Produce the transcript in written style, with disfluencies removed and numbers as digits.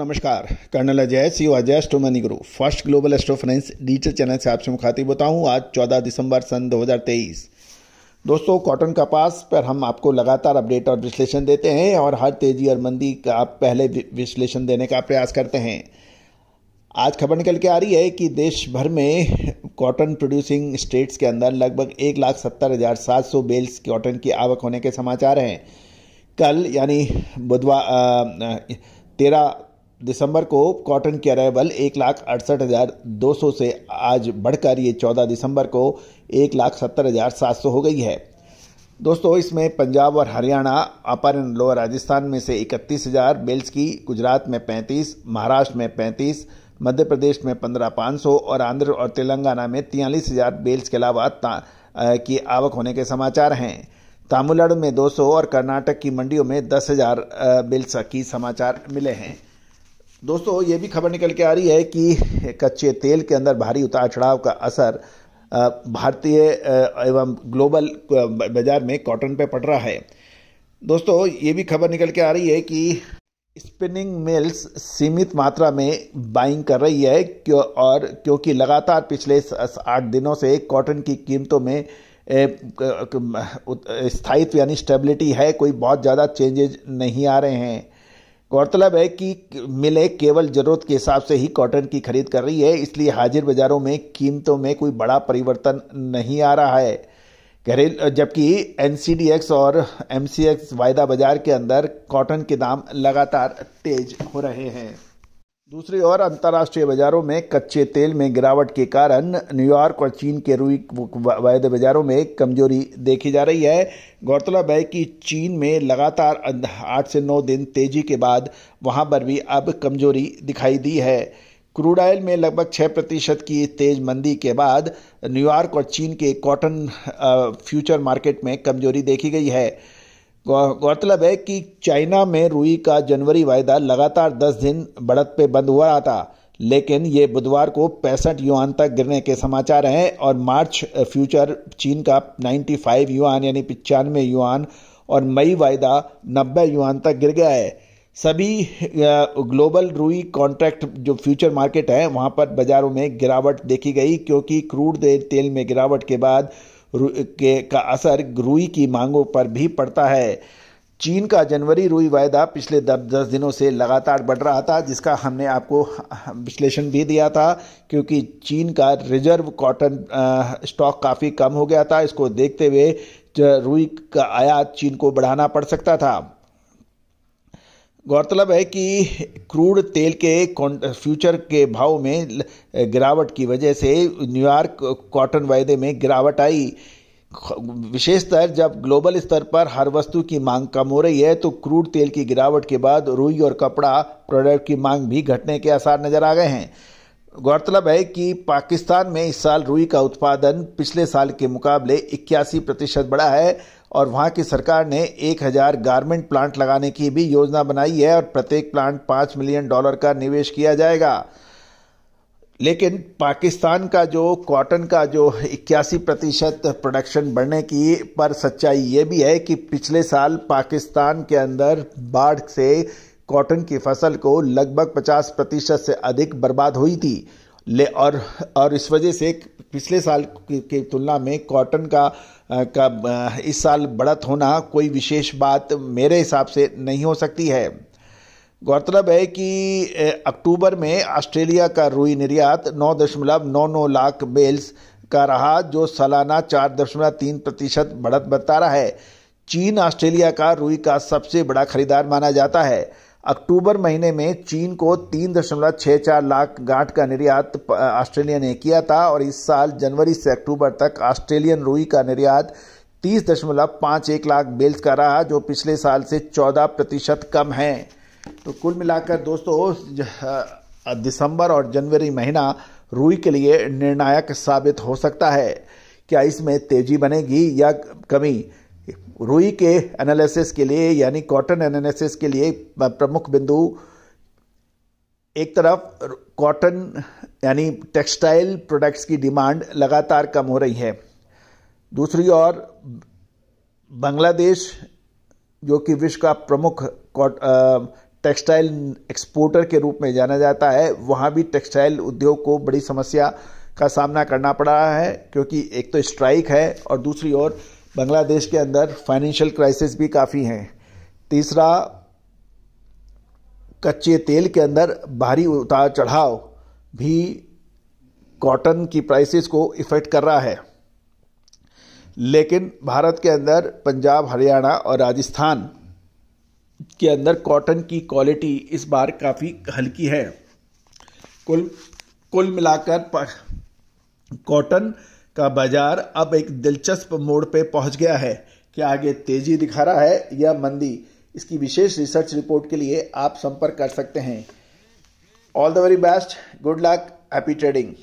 नमस्कार, colonel Ajay CO Ajay astro money guru first global astro finance digital channel से आपसे मुखातिब होता हूं। आज 14 दिसंबर सन 2023। दोस्तों, कॉटन कपास पर हम आपको लगातार अपडेट और विश्लेषण देते हैं और हर तेजी और मंदी का पहले विश्लेषण देने का प्रयास करते हैं। आज खबर निकल के आ रही है कि देश भर में कॉटन प्रोड्यूसिंग स्टेट्स के अंदर लगभग 1,70,700 बेल्स कॉटन की आवक होने के समाचार हैं। कल यानी बुधवार 13 दिसंबर को कॉटन की अराइवल 1,68,200 से आज बढ़कर ये 14 दिसंबर को 1,70,700 हो गई है। दोस्तों, इसमें पंजाब और हरियाणा, अपर एंड लोअर राजस्थान में से 31,000 बेल्स की, गुजरात में 35, महाराष्ट्र में 35, मध्य प्रदेश में 15,500 और आंध्र और तेलंगाना में 43,000 बेल्स के अलावा की आवक होने के समाचार हैं। तमिलनाडु में 200 और कर्नाटक की मंडियों में 10,000 बेल्स की समाचार मिले हैं। दोस्तों, ये भी खबर निकल के आ रही है कि कच्चे तेल के अंदर भारी उतार चढ़ाव का असर भारतीय एवं ग्लोबल बाजार में कॉटन पे पड़ रहा है। दोस्तों, ये भी खबर निकल के आ रही है कि स्पिनिंग मिल्स सीमित मात्रा में बाइंग कर रही है और क्योंकि लगातार पिछले 8 दिनों से कॉटन की कीमतों में स्थायित्व यानी स्टेबिलिटी है, कोई बहुत ज़्यादा चेंजेज नहीं आ रहे हैं। गौरतलब है कि मिलें केवल ज़रूरत के हिसाब से ही कॉटन की खरीद कर रही है, इसलिए हाजिर बाज़ारों में कीमतों में कोई बड़ा परिवर्तन नहीं आ रहा है। जबकि NCDX और MCX वायदा बाजार के अंदर कॉटन के दाम लगातार तेज हो रहे हैं। दूसरी ओर अंतर्राष्ट्रीय बाजारों में कच्चे तेल में गिरावट के कारण न्यूयॉर्क और चीन के रुई वायदे बाजारों में कमजोरी देखी जा रही है। गौरतलब है कि चीन में लगातार 8 से 9 दिन तेजी के बाद वहां पर भी अब कमजोरी दिखाई दी है। क्रूड ऑयल में लगभग 6% की तेज मंदी के बाद न्यूयॉर्क और चीन के कॉटन फ्यूचर मार्केट में कमजोरी देखी गई है। गौरतलब है कि चाइना में रुई का जनवरी वायदा लगातार 10 दिन बढ़त पे बंद हुआ था, लेकिन ये बुधवार को 65 युआन तक गिरने के समाचार हैं और मार्च फ्यूचर चीन का 95 युआन यानी 95 युआन और मई वायदा 90 युआन तक गिर गया है। सभी ग्लोबल रुई कॉन्ट्रैक्ट जो फ्यूचर मार्केट है वहां पर बाजारों में गिरावट देखी गई, क्योंकि क्रूड तेल में गिरावट के बाद का असर रुई की मांगों पर भी पड़ता है। चीन का जनवरी रुई वायदा पिछले 10 दिनों से लगातार बढ़ रहा था, जिसका हमने आपको विश्लेषण भी दिया था, क्योंकि चीन का रिजर्व कॉटन स्टॉक काफ़ी कम हो गया था। इसको देखते हुए रुई का आयात चीन को बढ़ाना पड़ सकता था। गौरतलब है कि क्रूड तेल के फ्यूचर के भाव में गिरावट की वजह से न्यूयॉर्क कॉटन वायदे में गिरावट आई। विशेषतर जब ग्लोबल स्तर पर हर वस्तु की मांग कम हो रही है, तो क्रूड तेल की गिरावट के बाद रुई और कपड़ा प्रोडक्ट की मांग भी घटने के आसार नजर आ गए हैं। गौरतलब है कि पाकिस्तान में इस साल रुई का उत्पादन पिछले साल के मुकाबले 81% बढ़ा है और वहां की सरकार ने 1,000 गारमेंट प्लांट लगाने की भी योजना बनाई है और प्रत्येक प्लांट $5 मिलियन का निवेश किया जाएगा। लेकिन पाकिस्तान का जो कॉटन का जो 81% प्रोडक्शन बढ़ने की पर सच्चाई ये भी है कि पिछले साल पाकिस्तान के अंदर बाढ़ से कॉटन की फसल को लगभग 50% से अधिक बर्बाद हुई थी और इस वजह से पिछले साल की तुलना में कॉटन का इस साल बढ़त होना कोई विशेष बात मेरे हिसाब से नहीं हो सकती है। गौरतलब है कि अक्टूबर में ऑस्ट्रेलिया का रुई निर्यात 9.99 लाख बेल्स का रहा, जो सालाना 4.3% बढ़त बता रहा है। चीन ऑस्ट्रेलिया का रुई का सबसे बड़ा खरीदार माना जाता है। अक्टूबर महीने में चीन को 3.64 लाख गांठ का निर्यात ऑस्ट्रेलिया ने किया था और इस साल जनवरी से अक्टूबर तक ऑस्ट्रेलियन रुई का निर्यात 30.51 लाख बेल्स का रहा, जो पिछले साल से 14% कम है। तो कुल मिलाकर दोस्तों, दिसंबर और जनवरी महीना रुई के लिए निर्णायक साबित हो सकता है। क्या इसमें तेजी बनेगी या कमी? रुई के एनालिसिस के लिए यानी कॉटन एनालिसिस के लिए प्रमुख बिंदु, एक तरफ कॉटन यानी टेक्सटाइल प्रोडक्ट्स की डिमांड लगातार कम हो रही है, दूसरी ओर बांग्लादेश जो कि विश्व का प्रमुख टेक्सटाइल एक्सपोर्टर के रूप में जाना जाता है, वहाँ भी टेक्सटाइल उद्योग को बड़ी समस्या का सामना करना पड़ रहा है, क्योंकि एक तो स्ट्राइक है और दूसरी ओर बांग्लादेश के अंदर फाइनेंशियल क्राइसिस भी काफ़ी हैं। तीसरा, कच्चे तेल के अंदर भारी उतार चढ़ाव भी कॉटन की प्राइसेस को इफेक्ट कर रहा है। लेकिन भारत के अंदर पंजाब, हरियाणा और राजस्थान के अंदर कॉटन की क्वालिटी इस बार काफ़ी हल्की है। कुल मिलाकर कॉटन का बाजार अब एक दिलचस्प मोड़ पे पहुंच गया है कि आगे तेजी दिखा रहा है या मंदी। इसकी विशेष रिसर्च रिपोर्ट के लिए आप संपर्क कर सकते हैं। All the very best, good luck, happy trading.